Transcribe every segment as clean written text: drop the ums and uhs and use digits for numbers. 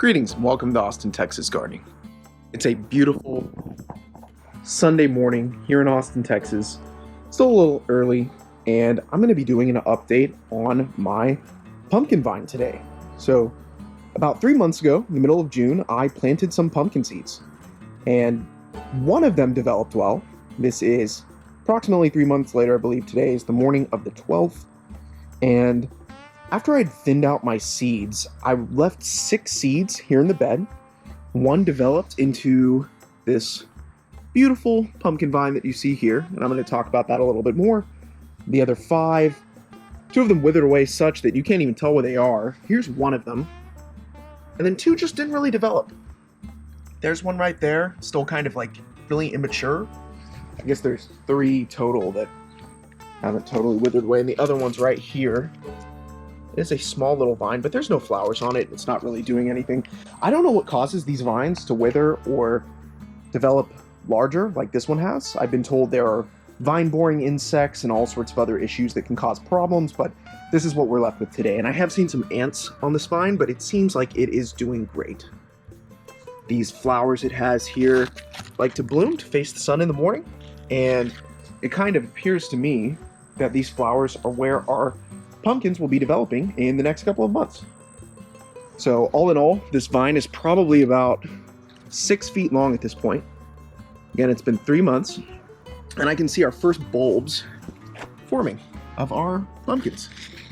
Greetings and welcome to Austin, Texas Gardening. It's a beautiful Sunday morning here in Austin, Texas. Still a little early, and I'm going to be doing an update on my pumpkin vine today. So, about 3 months ago, in the middle of June, I planted some pumpkin seeds, and one of them developed well. This is approximately 3 months later. I believe today is the morning of the 12th, and after I'd thinned out my seeds, I left 6 seeds here in the bed. One developed into this beautiful pumpkin vine that you see here, and I'm going to talk about that a little bit more. The other 5, 2 of them withered away such that you can't even tell where they are. Here's one of them. And then 2 just didn't really develop. There's one right there, still kind of like really immature. I guess there's 3 total that haven't totally withered away, and the other one's right here. It's a small little vine, but there's no flowers on it. It's not really doing anything. I don't know what causes these vines to wither or develop larger like this one has. I've been told there are vine-boring insects and all sorts of other issues that can cause problems, but this is what we're left with today. And I have seen some ants on this vine, but it seems like it is doing great. These flowers it has here like to bloom to face the sun in the morning, and it kind of appears to me that these flowers are where our pumpkins will be developing in the next couple of months. So all in all, this vine is probably about 6 feet long at this point. Again, it's been 3 months, and I can see our first bulbs forming of our pumpkins.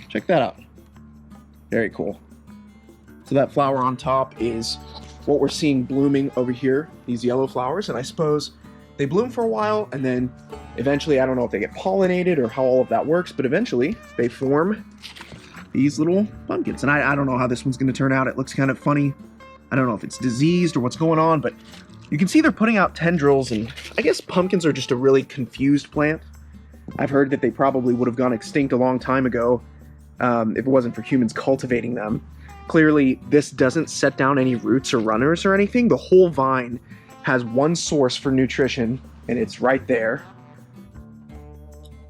Check that out. Very cool. So that flower on top is what we're seeing blooming over here, these yellow flowers, and I suppose they bloom for a while, and then eventually, I don't know if they get pollinated or how all of that works, but eventually they form these little pumpkins. And I don't know how this one's going to turn out. It looks kind of funny. I don't know if it's diseased or what's going on, but you can see they're putting out tendrils, and I guess pumpkins are just a really confused plant. I've heard that they probably would have gone extinct a long time ago if it wasn't for humans cultivating them. Clearly, this doesn't set down any roots or runners or anything. The whole vine has one source for nutrition, and it's right there.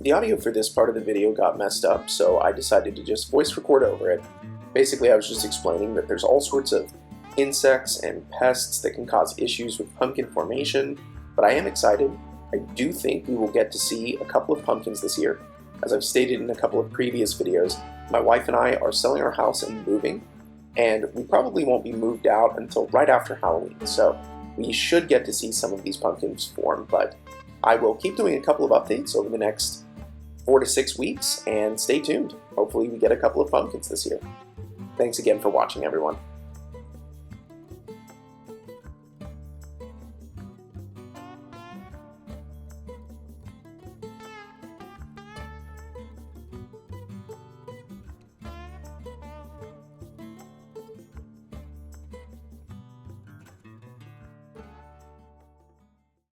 The audio for this part of the video got messed up, so I decided to just voice record over it. Basically, I was just explaining that there's all sorts of insects and pests that can cause issues with pumpkin formation, but I am excited. I do think we will get to see a couple of pumpkins this year. As I've stated in a couple of previous videos, my wife and I are selling our house and moving, and we probably won't be moved out until right after Halloween, so we should get to see some of these pumpkins form, but I will keep doing a couple of updates over the next 4 to 6 weeks, and stay tuned. Hopefully we get a couple of pumpkins this year. Thanks again for watching, everyone.